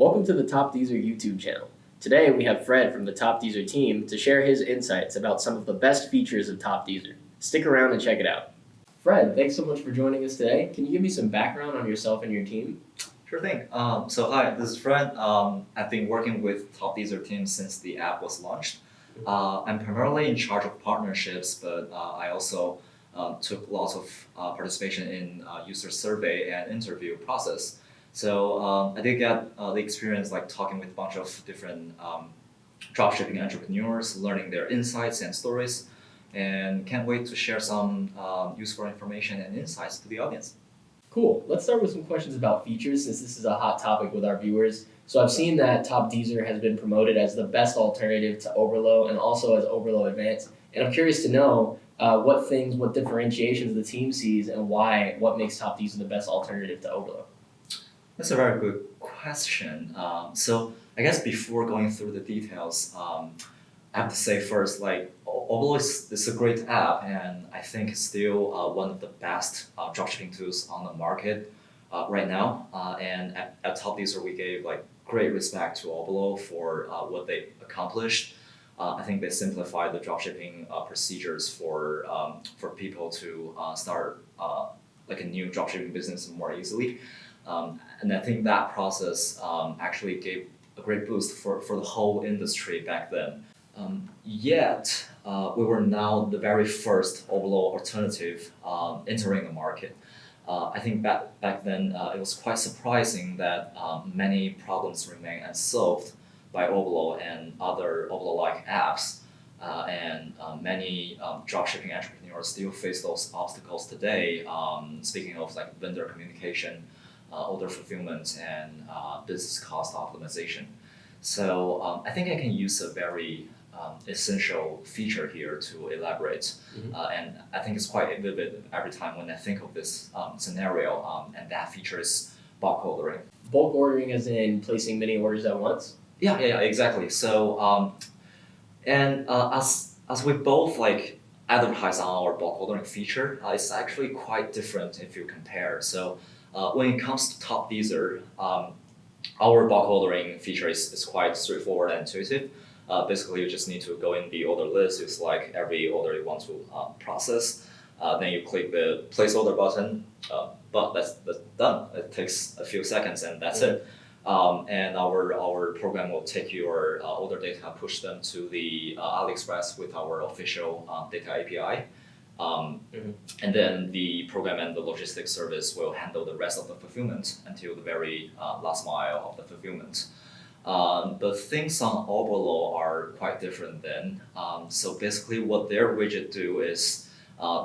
Welcome to the Topdser YouTube channel. Today we have Fred from the Topdser team to share his insights about some of the best features of Topdser. Stick around and check it out. Fred, thanks so much for joining us today. Can you give me some background on yourself and your team? Sure thing. Hi, this is Fred. I've been working with Topdser Team since the app was launched. I'm primarily in charge of partnerships, but I also took lots of participation in user survey and interview process. So I did get the experience like talking with a bunch of different dropshipping entrepreneurs, learning their insights and stories, and can't wait to share some useful information and insights to the audience. Cool. Let's start with some questions about features since this is a hot topic with our viewers. So I've seen that Topdser has been promoted as the best alternative to Oberlo and also as Oberlo Advanced. And I'm curious to know what differentiations the team sees and what makes Topdser the best alternative to Oberlo. That's a very good question. So I guess before going through the details, I have to say first, like Oberlo is a great app, and I think it's still one of the best dropshipping tools on the market right now. And at Topdser, we gave like great respect to Oberlo for what they accomplished. I think they simplified the dropshipping procedures for people to start like a new dropshipping business more easily. And I think that process actually gave a great boost for the whole industry back then. Yet, we were now the very first Oberlo alternative entering the market. I think back then it was quite surprising that many problems remain unsolved by Oberlo and other Oberlo-like apps. And many dropshipping entrepreneurs still face those obstacles today. Speaking of like vendor communication, order fulfillment, and business cost optimization. So I think I can use a very essential feature here to elaborate. And I think it's quite vivid every time when I think of this scenario, and that feature is bulk ordering. Bulk ordering as in placing many orders at once? Yeah, exactly. So, as we both like advertise on our bulk ordering feature, it's actually quite different if you compare. So, when it comes to Topdser, our bulk ordering feature is quite straightforward and intuitive. Basically, you just need to go in the order list. It's like every order you want to process. Then you click the place order button. But that's done. It takes a few seconds, and that's it. And our program will take your order data, push them to the Aliexpress with our official data API. And then the program and the logistics service will handle the rest of the fulfillment until the very last mile of the fulfillment. But things on Oberlo are quite different then. So basically what their widget do is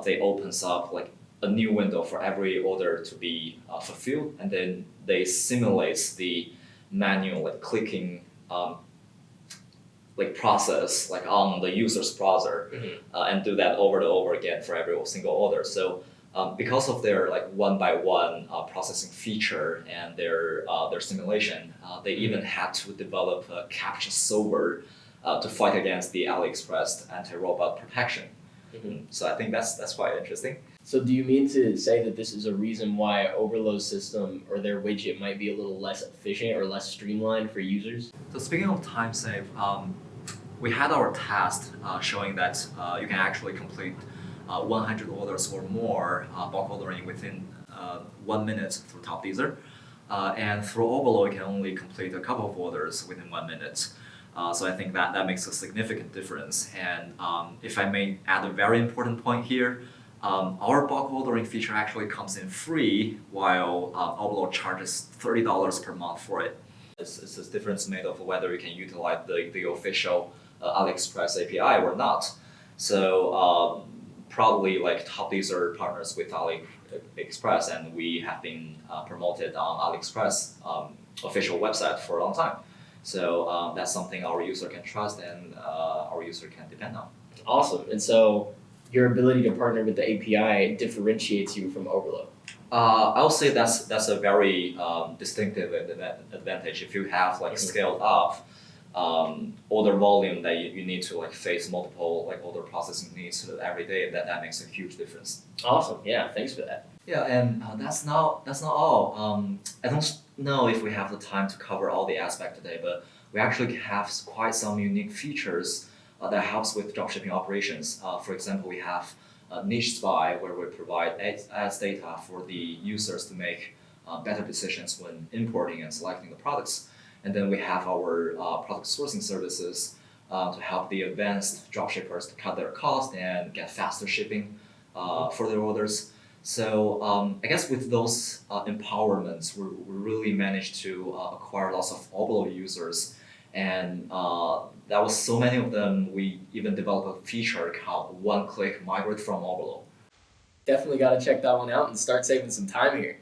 they opens up like a new window for every order to be fulfilled, and then they simulates the manual like clicking like process like on the user's browser, and do that over and over again for every single order. So because of their like one by one processing feature and their simulation, they even had to develop a captcha solver to fight against the Aliexpress anti-robot protection. So I think that's quite interesting. So do you mean to say that this is a reason why Oberlo's system or their widget might be a little less efficient or less streamlined for users? So speaking of time save, we had our test showing that you can actually complete 100 orders or more bulk ordering within 1 minute through Topdser. And through Oberlo, you can only complete a couple of orders within 1 minute. So I think that makes a significant difference. And if I may add a very important point here, our bulk ordering feature actually comes in free, while Oberlo charges $30 per month for it. It's a difference made of whether you can utilize the official Aliexpress API or not. So probably like Topdser partners with Aliexpress, and we have been promoted on Aliexpress official website for a long time. So that's something our user can trust and our user can depend on. Awesome. And so your ability to partner with the API differentiates you from Oberlo. I'll say that's a very distinctive advantage. If you have like scaled up order volume that you need to like face multiple like order processing needs every day, that makes a huge difference. Awesome. Yeah. Thanks for that. Yeah, and that's not all. know if we have the time to cover all the aspects today, but we actually have quite some unique features that helps with dropshipping operations. For example, we have niche spy where we provide ads data for the users to make better decisions when importing and selecting the products. And then we have our product sourcing services to help the advanced dropshippers to cut their cost and get faster shipping for their orders. So I guess with those empowerments, we really managed to acquire lots of Oberlo users, and that was so many of them. We even developed a feature called One Click Migrate from Oberlo. Definitely got to check that one out and start saving some time here.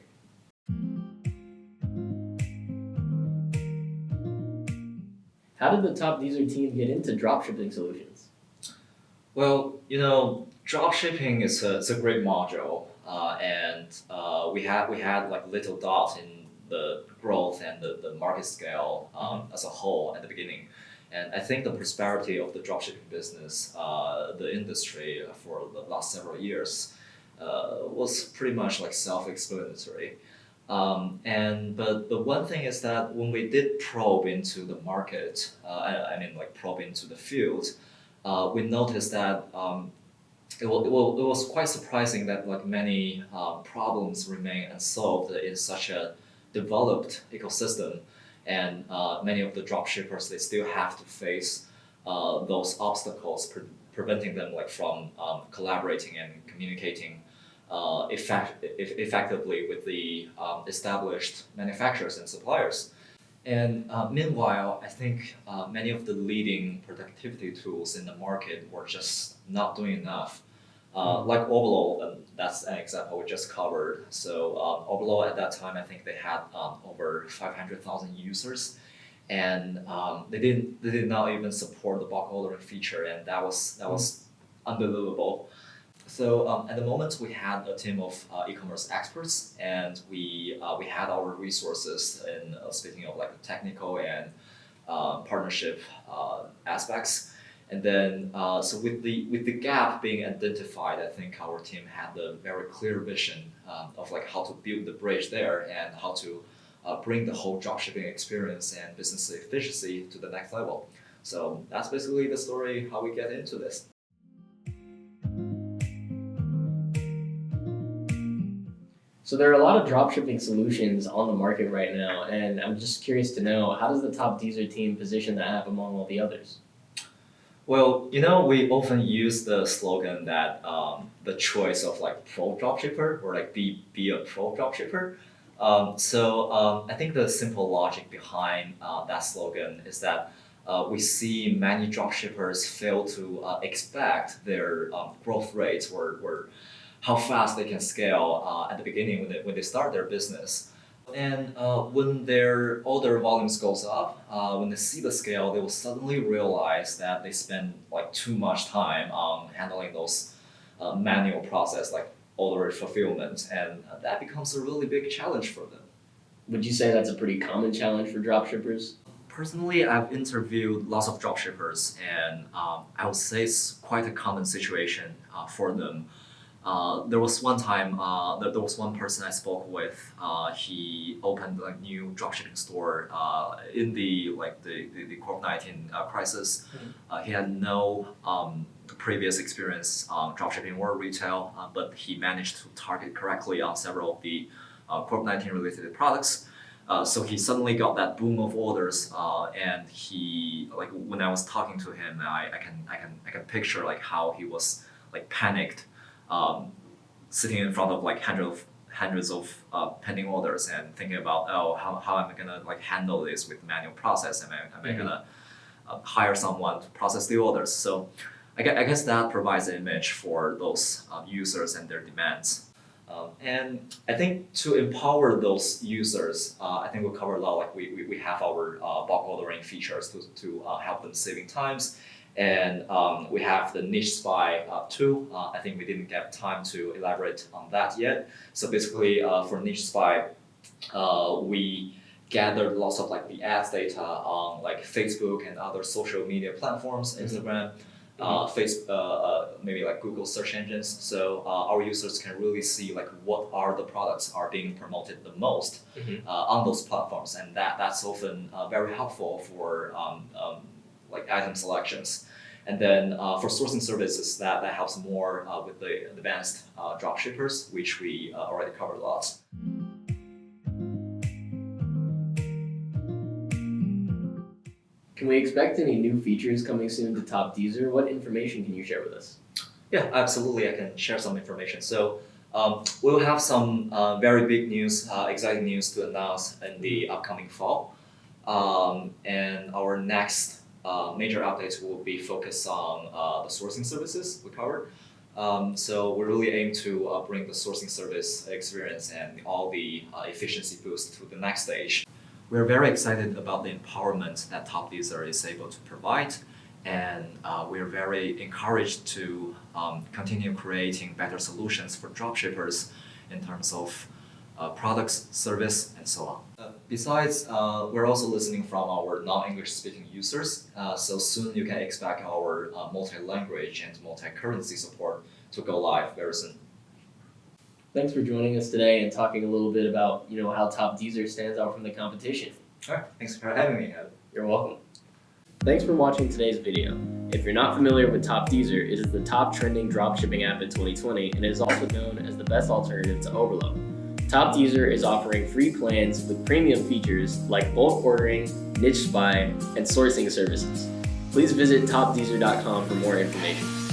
How did the Topdser team get into dropshipping solutions? Well, dropshipping is it's a great module, and we had like little doubts in the growth and the market scale as a whole at the beginning. And I think the prosperity of the dropshipping business, the industry for the last several years, was pretty much like self-explanatory. But the one thing is that when we did probe into the market, I mean like probe into the field, we noticed that it was quite surprising that like many problems remain unsolved in such a developed ecosystem, and many of the dropshippers they still have to face those obstacles preventing them like from collaborating and communicating effectively with the established manufacturers and suppliers. And meanwhile, I think many of the leading productivity tools in the market were just not doing enough. Like Oberlo, that's an example we just covered. So Oberlo at that time, I think they had over 500,000 users, and they did not even support the bulk ordering feature, and that was unbelievable. So at the moment, we had a team of e-commerce experts, and we had our resources in speaking of like the technical and partnership aspects. And then so with the gap being identified, I think our team had a very clear vision of like how to build the bridge there and how to bring the whole dropshipping experience and business efficiency to the next level. So that's basically the story how we get into this. So there are a lot of dropshipping solutions on the market right now, and I'm just curious to know, how does the Topdser team position the app among all the others? Well, we often use the slogan that the choice of like pro dropshipper or like be a pro dropshipper. So I think the simple logic behind that slogan is that we see many dropshippers fail to expect their growth rates or how fast they can scale at the beginning when they start their business. And when their order volumes goes up, when they see the scale, they will suddenly realize that they spend like too much time handling those manual process like order fulfillment, and that becomes a really big challenge for them. Would you say that's a pretty common challenge for dropshippers? Personally, I've interviewed lots of dropshippers, and I would say it's quite a common situation for them. There was one time, there was one person I spoke with. He opened a new dropshipping store in the COVID-19 crisis. He had no previous experience dropshipping or retail, but he managed to target correctly on several of the COVID-19 related products. So he suddenly got that boom of orders, and he like when I was talking to him, I can picture like how he was like panicked. Sitting in front of like hundreds of pending orders and thinking about how am I gonna like handle this with manual process? Am I gonna hire someone to process the orders? So I guess that provides an image for those users and their demands. And I think to empower those users, I think we cover a lot. Like we have our bulk ordering features to help them saving times. And we have the niche spy tool. I think we didn't get time to elaborate on that yet. So basically, for niche spy, we gathered lots of like the ads data on like Facebook and other social media platforms, Instagram, maybe like Google search engines. So our users can really see like what are the products are being promoted the most on those platforms, and that's often very helpful for like item selections. And then for sourcing services, that helps more with the advanced dropshippers, which we already covered a lot. Can we expect any new features coming soon to Topdser? What information can you share with us? Yeah, absolutely. I can share some information. So we'll have some very big news, exciting news to announce in the upcoming fall. And our next major updates will be focused on the sourcing services we covered. So we really aim to bring the sourcing service experience and all the efficiency boost to the next stage. We're very excited about the empowerment that Topdser is able to provide, and we're very encouraged to continue creating better solutions for dropshippers in terms of products, service, and so on. Besides, we're also listening from our non-English speaking users, so soon you can expect our multi-language and multi-currency support to go live very soon. Thanks for joining us today and talking a little bit about how Topdser stands out from the competition. All right, thanks for having me. You're welcome. Thanks for watching today's video. If you're not familiar with Topdser, it is the top trending dropshipping app in 2020 and it is also known as the best alternative to Oberlo. Topdser is offering free plans with premium features like bulk ordering, niche spy, and sourcing services. Please visit topdser.com for more information.